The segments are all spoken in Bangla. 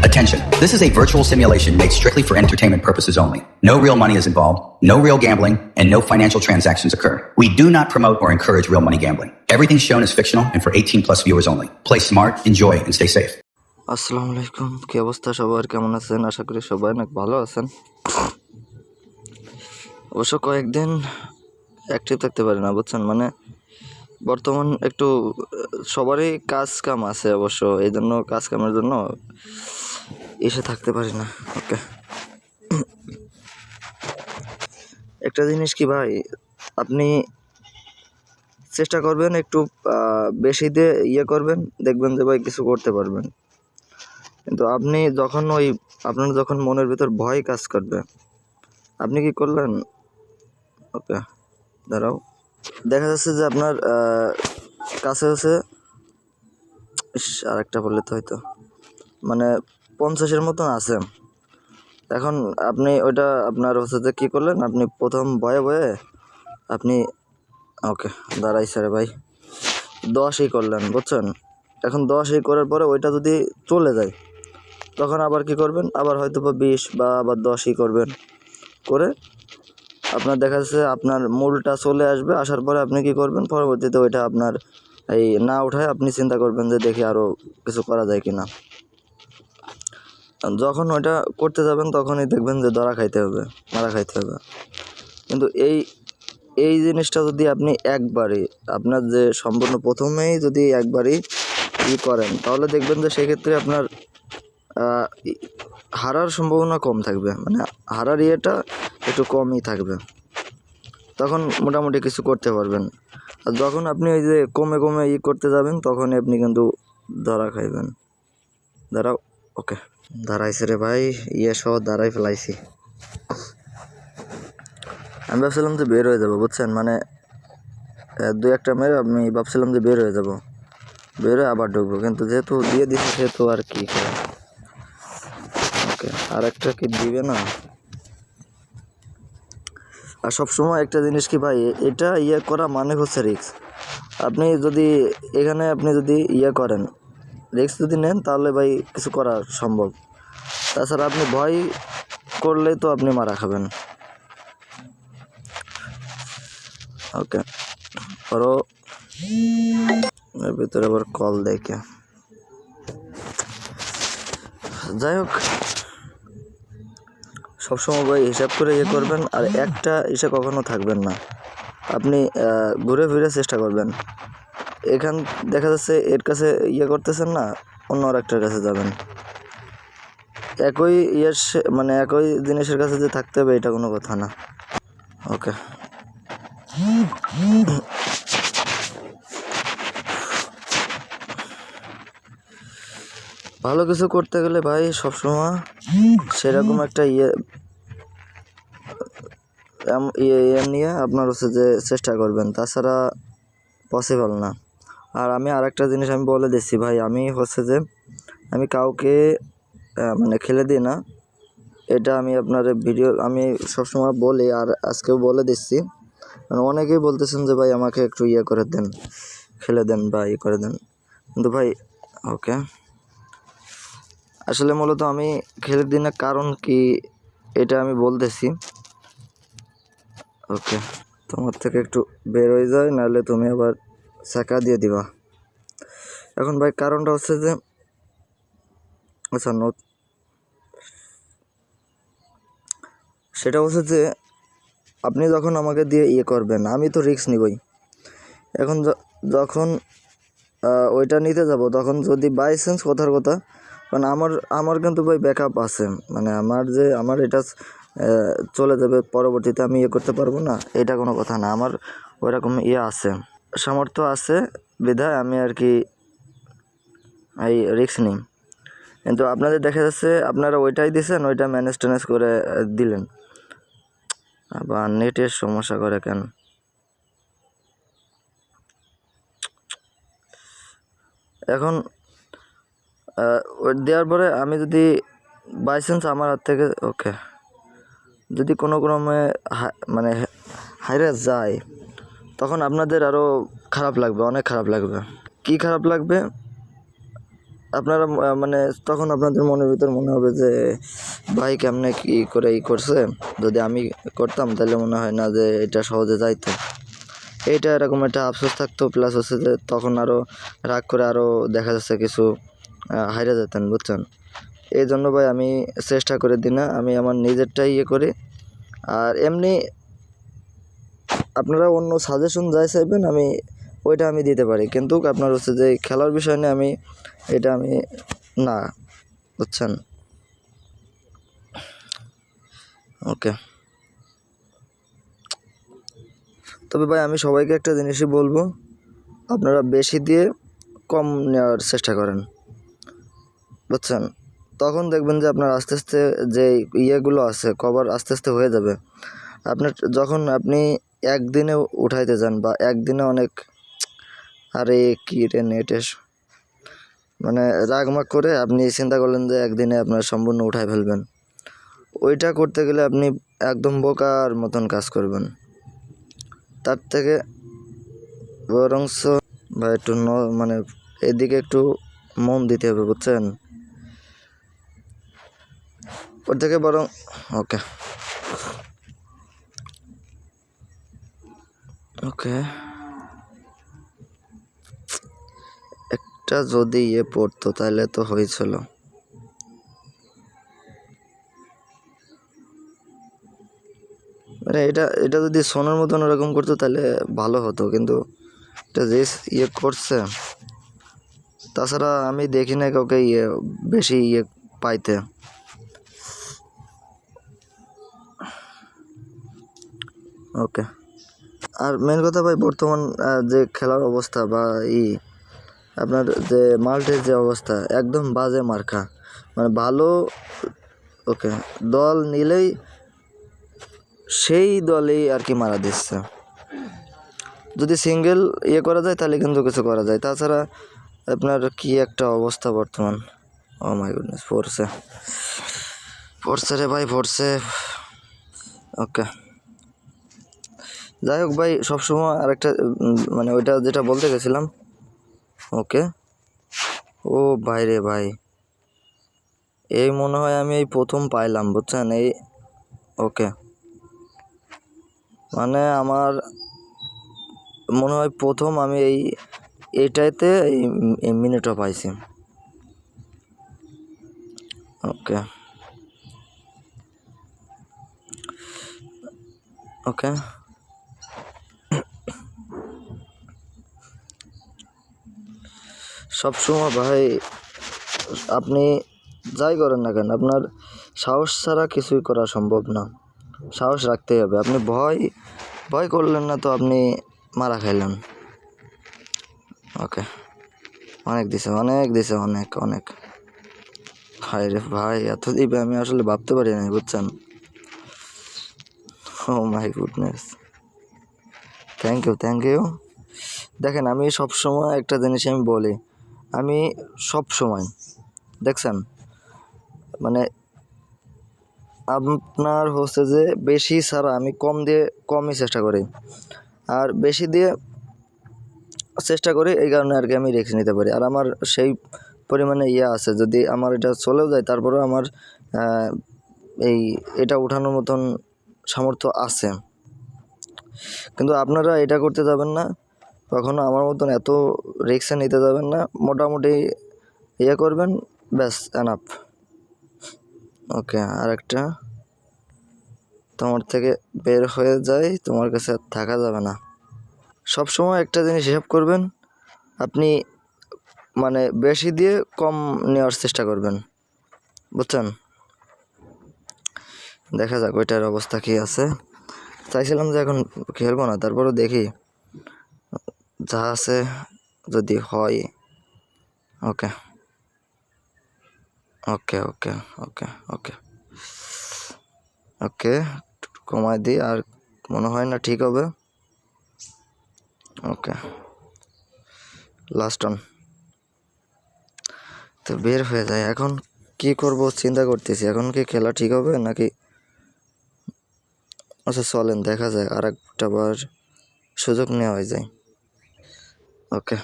Attention, this is a virtual simulation made strictly for entertainment purposes only. No real money is involved, no real gambling, and no financial transactions occur. We do not promote or encourage real money gambling. Everything shown is fictional and for 18 plus viewers only. Play smart, enjoy, and stay safe. আসসালামু আলাইকুম, কি অবস্থা সবার, কেমন আছেন? আশা করি সবাই অনেক ভালো আছেন। অবশ্য কয়েকদিন অ্যাক্টিভ থাকতে পারি না, বুঝছেন, মানে বর্তমান একটু সবারই কাজ কাম আছে, অবশ্য এই জন্য কাজ কামের জন্য এসে থাকতে পারি না। ওকে, একটা জিনিস কি ভাই, আপনি চেষ্টা করবেন একটু বেশি দিয়ে করবেন, দেখবেন যে ভাই কিছু করতে পারবেন। কিন্তু আপনি যখন আপনার যখন মনের ভিতর ভয় কাজ করবে, আপনি কি করলেন, ওকে দাঁড়াও, দেখা যাচ্ছে যে আপনার কাছে হচ্ছে আরেকটা বললে তো হয়তো মানে 50-এর মতন আছে। এখন আপনি ওইটা আপনার হচ্ছে যে কী করলেন, আপনি প্রথম ভয়ে আপনি ওকে দাঁড়াইছে রে ভাই 10ই করলেন, বুঝছেন। এখন 10ই করার পরে ওইটা যদি চলে যায়, তখন আবার কি করবেন, আবার হয়তো বা 20 বা আবার 10ই করবেন, করে আপনার দেখা যাচ্ছে আপনার মূলটা চলে আসবে। আসার পরে আপনি কি করবেন, পরবর্তীতে ওইটা আপনার এই না উঠায় আপনি চিন্তা করবেন যে দেখি আরও কিছু করা যায় কি না। যখন ওইটা করতে যাবেন তখনই দেখবেন যে মারা খাইতে হবে। কিন্তু এই জিনিসটা যদি আপনি একবারই আপনার যে সম্পূর্ণ প্রথমেই যদি একবারই করেন, তাহলে দেখবেন যে সেক্ষেত্রে আপনার হারার সম্ভাবনা কম থাকবে, মানে হারার ইয়েটা একটু কমই থাকবে, তখন মোটামুটি কিছু করতে পারবেন। আর যখন আপনি ওই যে কমে করতে যাবেন, তখনই আপনি কিন্তু ধরা খাইবেন। দাঁড়াও, ওকে দাঁড়াইছে রে ভাই, সহ দাঁড়াই ফেলাইছি। আমি ভাবছিলাম যে বের হয়ে যাবো, বুঝছেন, মানে 2-1টা মেরে আমি ভাবছিলাম যে বের হয়ে যাবো, বের হয়ে আবার ঢুকবো, কিন্তু যেহেতু দিয়ে দিচ্ছে সেহেতু আর কি করে। ওকে, আর একটা কি দিবে না। আর সবসময় একটা জিনিস কি ভাই, এটা করা মানে হচ্ছে রিস্ক। আপনি যদি এখানে আপনি যদি করেন, রিস্ক যদি নেন, তাহলে ভাই কিছু করা সম্ভব। তাছাড়া আপনি ভয় করলেই তো আপনি মারা খাবেন। ওকে, আরও এর ভিতরে আবার কল দেখে, যাই হোক, সবসময় ভাই হিসাব করে করবেন, আর একটা কখনো থাকবেন না। আপনি ঘুরে ফিরে চেষ্টা করবেন। এখান দেখা যাচ্ছে এর কাছে করতেছেন না, অন্য আর একটার কাছে যাবেন। একই মানে একই জিনিসের কাছে যে থাকতে হবে এটা কোনো কথা না। ওকে, ভালো কিছু করতে গেলে ভাই সবসময় সেরকম একটা নিয়ে আপনার হচ্ছে যে চেষ্টা করবেন, তাছাড়া পসিবল না। আর আমি আরেকটা জিনিস আমি বলে দিচ্ছি ভাই, আমি হচ্ছে যে আমি কাউকে মানে খেলে দিই না, এটা আমি আপনার ভিডিও আমি সবসময় বলি, আর আজকেও বলে দিচ্ছি। মানে অনেকেই বলতেছেন যে ভাই আমাকে একটু করে দেন, খেলে দেন বা করে দেন, কিন্তু ভাই ওকে আসলে মূলত আমি খেলে দিই না, কারণ কি এটা আমি বলতেছি। ওকে, তোমার থেকে একটু বের হয়ে যায়, নাহলে তুমি আবার চাকা দিয়ে দিবা। এখন ভাই কারণটা হচ্ছে যে আচ্ছা সেটা হচ্ছে যে আপনি যখন আমাকে দিয়ে করবেন, আমি তো রিস্ক নিবই। এখন যখন ওইটা নিতে যাব, তখন যদি বাই চান্স কথার কথা, মানে আমার কিন্তু ভাই ব্যাকআপ আছে, মানে আমার এটা চলে যাবে, পরবর্তীতে আমি করতে পারবো না, এটা কোনো কথা না। আমার ওইরকম আছে, সামর্থ্য আছে, বিধায় আমি আর কি এই রিস্ক নিই। কিন্তু আপনাদের দেখা যাচ্ছে আপনারা ওইটাই দিয়েছেন, ওইটা ম্যানেজ করে দিলেন, আবার নেটের সমস্যা করে কেন। এখন দেওয়ার পরে আমি যদি বাই চান্স আমার হাত থেকে ওকে যদি কোনো ক্রমে মানে হাইরে যায়, তখন আপনাদের আরও খারাপ লাগবে, অনেক খারাপ লাগবে। কি খারাপ লাগবে, আপনারা মানে তখন আপনাদের মনের ভিতর মনে হবে যে ভাই কেমনে কী করে করছে, যদি আমি করতাম তাহলে মনে হয় না যে এটা সহজে যাইতো। এইটা এরকম একটা আফসোস থাকতো, প্লাস হচ্ছে যে তখন আরও রাগ করে আরও দেখা যাচ্ছে কিছু হাইরা যেতেন, বুঝছেন। এই জন্য ভাই আমি চেষ্টা করে দিই না, আমি আমার নিজেরটাই করি। আর এমনি আপনারা অন্য সাজেশন যাই চাইবেন আমি ওইটা আমি দিতে পারি, কিন্তু আপনার হচ্ছে যে খেলার বিষয় নিয়ে আমি না, বুঝছেন। ওকে, তবে ভাই আমি সবাইকে একটা জিনিসই বলবো, আপনারা বেশি দিয়ে কম নেওয়ার চেষ্টা করেন, বুঝছেন। তখন দেখবেন যে আপনার আস্তে আস্তে যে ইয়েগুলো আছে কভার আস্তে আস্তে হয়ে যাবে। আপনার যখন আপনি একদিনে উঠাইতে যান বা একদিনে অনেক, আরে কী রে নেটের, মানে রাগমাগ করে আপনি চিন্তা করলেন যে একদিনে আপনার সম্পূর্ণ উঠাই ফেলবেন, ওইটা করতে গেলে আপনি একদম বোকার মতন কাজ করবেন। তার থেকে বরংস ভাই একটু মানে এদিকে একটু মন দিতে হবে, বুঝছেন। ওর থেকে বরং ওকে ওকে একটা যদি পড়তো তাহলে তো হয়েছিল। মানে এটা এটা যদি সোনার মতন ওরকম করতো তাহলে ভালো হতো, কিন্তু এটা যে করছে, তাছাড়া আমি দেখি না কাউকে বেশি পাইতে। ওকে, আর মেন কথা ভাই বর্তমান যে খেলার অবস্থা বা আপনার যে মাল্টের যে অবস্থা একদম বাজে মার্কা, মানে ভালো ওকে দল নিলেই সেই দলেই আর কি মারা দিচ্ছে। যদি সিঙ্গেল করা যায় তাহলে কিন্তু কিছু করা যায়, তাছাড়া আপনার কি একটা অবস্থা বর্তমান। ও মাই গুডনেস, পড়ছে রে ভাই, পড়ছে। ওকে, যাই হোক ভাই, সবসময় আরেকটা মানে ওইটা যেটা বলতে গেছিলাম। ওকে, ও ভাই রে ভাই, এই মনে হয় আমি এই প্রথম পাইলাম, বুঝছেন। এই ওকে, মানে আমার মনে হয় প্রথম আমি এইটাইতে এই মিনিটও পাইছি। ওকে ওকে, সবসময় ভাই আপনি যাই করেন না কেন আপনার সাহস ছাড়া কিছুই করা সম্ভব না, সাহস রাখতেই হবে। আপনি ভয় ভয় করলেন না তো আপনি মারা খাইলেন। ওকে, অনেক দিছে অনেক অনেক। হায় রে ভাই, এত দিবে আমি আসলে ভাবতে পারি নাই, বুঝছেন। ও মাই গুডনেস, থ্যাংক ইউ। দেখেন আমি সবসময় একটা জিনিস আমি বলি, আমি সব সময় দেখছেন মানে আপনার হচ্ছে যে বেশি ছাড়া আমি কম দিয়ে কমই চেষ্টা করি, আর বেশি দিয়ে চেষ্টা করি এই কারণে আর কি আমি রিস্ক নিতে পারি। আর আমার সেই পরিমাণে আছে, যদি আমার এটা চলেও যায় তারপরেও আমার এটা ওঠানোর মতন সামর্থ্য আছে। কিন্তু আপনারা এটা করতে যাবেন না কখনো, আমার মতন এত রিস্ক নিতে যাবেন না, মোটামুটি করবেন, ব্যাস এনাফ। ওকে, আরেকটা, তোমার থেকে বের হয়ে যায়, তোমার কাছে আর থাকা যাবে না। সবসময় একটা জিনিস হিসাব করবেন, আপনি মানে বেশি দিয়ে কম নেওয়ার চেষ্টা করবেন, বুঝছেন। দেখা যাক ওইটার অবস্থা কী আছে। চাইছিলাম যে এখন খেলবো না, তারপরেও দেখি যা আছে যদি হয়। ওকে ওকে ওকে ওকে ওকে ওকে, কমায় দিই, আর মনে হয় না ঠিক হবে। ওকে, লাস্ট অন, তো বের হয়ে যায়। এখন কি করব চিন্তা করতেছি, এখন কি খেলা ঠিক হবে নাকি। আচ্ছা চলেন দেখা যায়, আর একটা বার সুযোগ নেওয়া যায়। ওকে,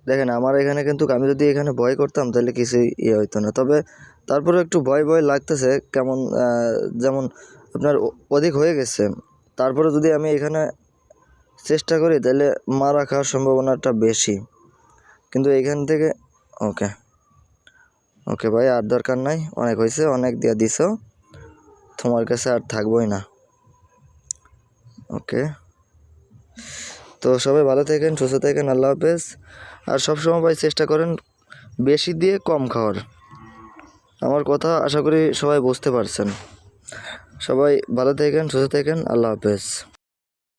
দেখেন আমার এখানে কিন্তু আমি যদি এখানে ভয় করতাম তাহলে কিছুই ইয়ে হইতো না, তবে তারপরে একটু ভয় ভয় লাগতেছে কেমন, যেমন আপনার অধিক হয়ে গেছে। তারপরে যদি আমি এখানে চেষ্টা করি তাহলে মারা খাওয়ার সম্ভাবনাটা বেশি, কিন্তু এখান থেকে ওকে ওকে ভাই, আর দরকার নাই, অনেক হয়েছে, অনেক দিয়ে দিছো, তোমার কাছে আর থাকবোই না। ওকে, তো সবাই ভালো থাকেন, সুস্থ থাকেন, আল্লাহ হাফেজ। আর সবসময় ভাই চেষ্টা করেন বেশি দিয়ে কম খাওয়ার। আমার কথা আশা করি সবাই বুঝতে পারছেন। সবাই ভালো থাকেন, সুস্থ থাকেন, আল্লাহ হাফেজ।